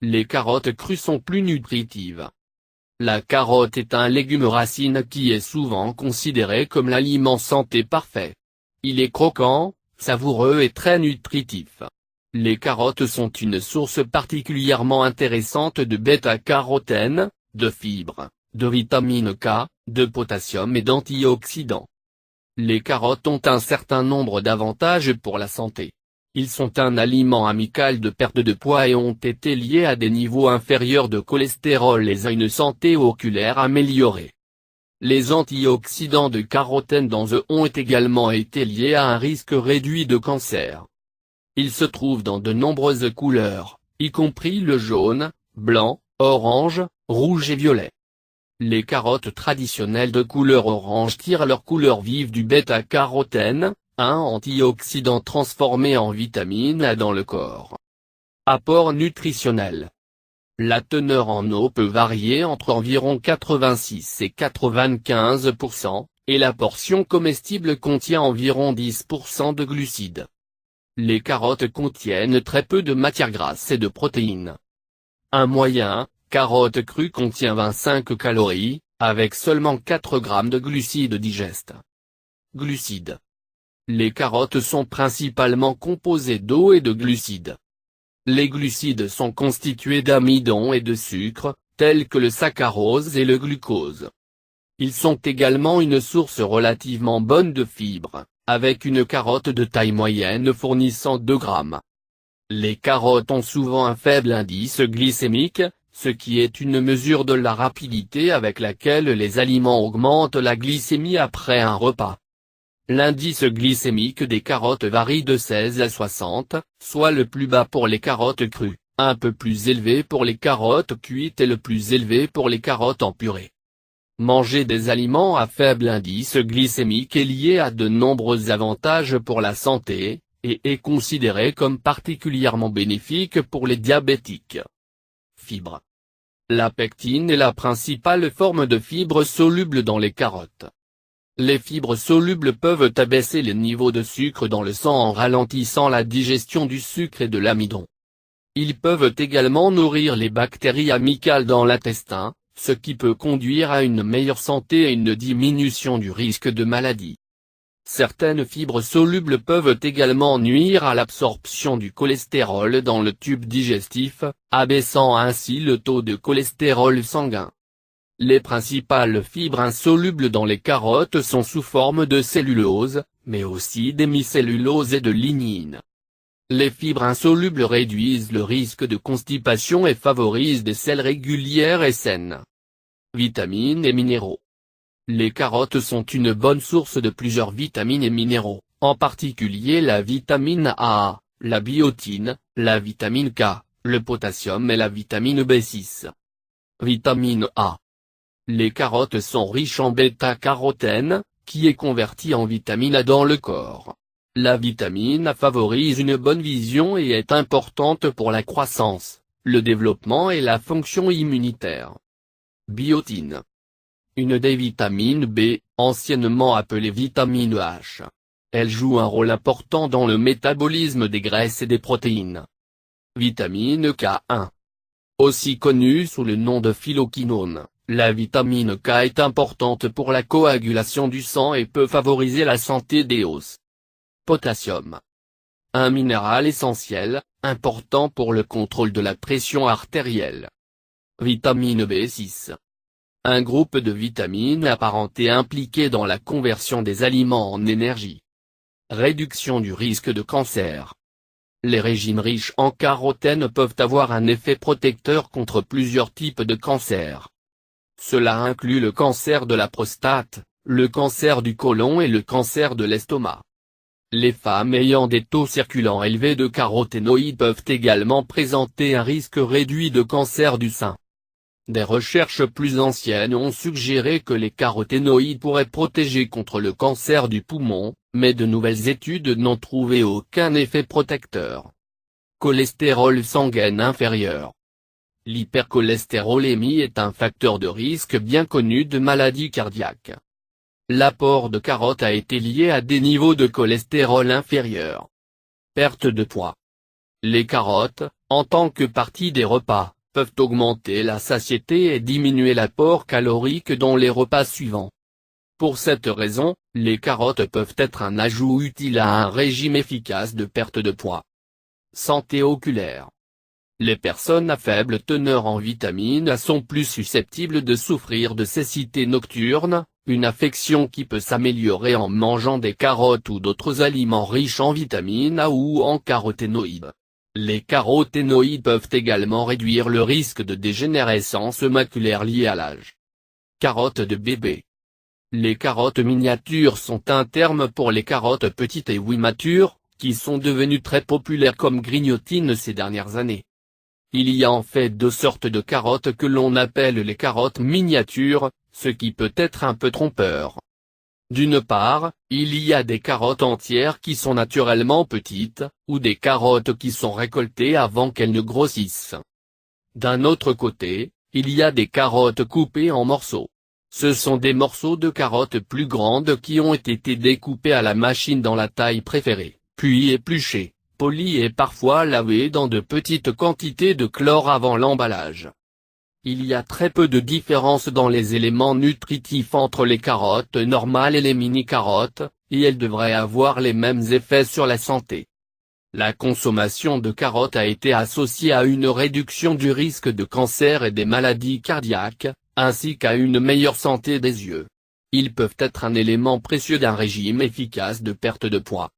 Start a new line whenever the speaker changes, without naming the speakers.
Les carottes crues sont plus nutritives. La carotte est un légume racine qui est souvent considéré comme l'aliment santé parfait. Il est croquant, savoureux et très nutritif. Les carottes sont une source particulièrement intéressante de bêta-carotène, de fibres, de vitamine K, de potassium et d'antioxydants. Les carottes ont un certain nombre d'avantages pour la santé. Ils sont un aliment amical de perte de poids et ont été liés à des niveaux inférieurs de cholestérol et à une santé oculaire améliorée. Les antioxydants de carotène dans eux ont également été liés à un risque réduit de cancer. Ils se trouvent dans de nombreuses couleurs, y compris le jaune, blanc, orange, rouge et violet. Les carottes traditionnelles de couleur orange tirent leur couleur vive du bêta-carotène, un antioxydant transformé en vitamine A dans le corps. Apport nutritionnel. La teneur en eau peut varier entre environ 86 et 95%, et la portion comestible contient environ 10% de glucides. Les carottes contiennent très peu de matières grasses et de protéines. Un moyen, carotte crue contient 25 calories, avec seulement 4 grammes de glucides digestes. Glucides. Les carottes sont principalement composées d'eau et de glucides. Les glucides sont constitués d'amidon et de sucre, tels que le saccharose et le glucose. Ils sont également une source relativement bonne de fibres, avec une carotte de taille moyenne fournissant 2 grammes. Les carottes ont souvent un faible indice glycémique, ce qui est une mesure de la rapidité avec laquelle les aliments augmentent la glycémie après un repas. L'indice glycémique des carottes varie de 16 à 60, soit le plus bas pour les carottes crues, un peu plus élevé pour les carottes cuites et le plus élevé pour les carottes en purée. Manger des aliments à faible indice glycémique est lié à de nombreux avantages pour la santé, et est considéré comme particulièrement bénéfique pour les diabétiques. Fibres. La pectine est la principale forme de fibre soluble dans les carottes. Les fibres solubles peuvent abaisser les niveaux de sucre dans le sang en ralentissant la digestion du sucre et de l'amidon. Ils peuvent également nourrir les bactéries amicales dans l'intestin, ce qui peut conduire à une meilleure santé et une diminution du risque de maladie. Certaines fibres solubles peuvent également nuire à l'absorption du cholestérol dans le tube digestif, abaissant ainsi le taux de cholestérol sanguin. Les principales fibres insolubles dans les carottes sont sous forme de cellulose, mais aussi d'hémicellulose et de lignine. Les fibres insolubles réduisent le risque de constipation et favorisent des selles régulières et saines. Vitamines et minéraux. Les carottes sont une bonne source de plusieurs vitamines et minéraux, en particulier la vitamine A, la biotine, la vitamine K, le potassium et la vitamine B6. Vitamine A. Les carottes sont riches en bêta-carotène, qui est convertie en vitamine A dans le corps. La vitamine A favorise une bonne vision et est importante pour la croissance, le développement et la fonction immunitaire. Biotine. Une des vitamines B, anciennement appelée vitamine H. Elle joue un rôle important dans le métabolisme des graisses et des protéines. Vitamine K1. Aussi connue sous le nom de phyloquinone, la vitamine K est importante pour la coagulation du sang et peut favoriser la santé des os. Potassium. Un minéral essentiel, important pour le contrôle de la pression artérielle. Vitamine B6. Un groupe de vitamines apparentées impliquées dans la conversion des aliments en énergie. Réduction du risque de cancer. Les régimes riches en carotène peuvent avoir un effet protecteur contre plusieurs types de cancers. Cela inclut le cancer de la prostate, le cancer du côlon et le cancer de l'estomac. Les femmes ayant des taux circulants élevés de caroténoïdes peuvent également présenter un risque réduit de cancer du sein. Des recherches plus anciennes ont suggéré que les caroténoïdes pourraient protéger contre le cancer du poumon, mais de nouvelles études n'ont trouvé aucun effet protecteur. Cholestérol sanguin inférieur. L'hypercholestérolémie est un facteur de risque bien connu de maladies cardiaques. L'apport de carottes a été lié à des niveaux de cholestérol inférieurs. Perte de poids. Les carottes, en tant que partie des repas, peuvent augmenter la satiété et diminuer l'apport calorique dans les repas suivants. Pour cette raison, les carottes peuvent être un ajout utile à un régime efficace de perte de poids. Santé oculaire. Les personnes à faible teneur en vitamine A sont plus susceptibles de souffrir de cécité nocturne, une affection qui peut s'améliorer en mangeant des carottes ou d'autres aliments riches en vitamine A ou en caroténoïdes. Les caroténoïdes peuvent également réduire le risque de dégénérescence maculaire liée à l'âge. Carottes de bébé. Les carottes miniatures sont un terme pour les carottes petites et immatures, qui sont devenues très populaires comme grignotines ces dernières années. Il y a en fait deux sortes de carottes que l'on appelle les carottes miniatures, ce qui peut être un peu trompeur. D'une part, il y a des carottes entières qui sont naturellement petites, ou des carottes qui sont récoltées avant qu'elles ne grossissent. D'un autre côté, il y a des carottes coupées en morceaux. Ce sont des morceaux de carottes plus grandes qui ont été découpés à la machine dans la taille préférée, puis épluchés, polis et parfois lavés dans de petites quantités de chlore avant l'emballage. Il y a très peu de différence dans les éléments nutritifs entre les carottes normales et les mini-carottes, et elles devraient avoir les mêmes effets sur la santé. La consommation de carottes a été associée à une réduction du risque de cancer et des maladies cardiaques, ainsi qu'à une meilleure santé des yeux. Ils peuvent être un élément précieux d'un régime efficace de perte de poids.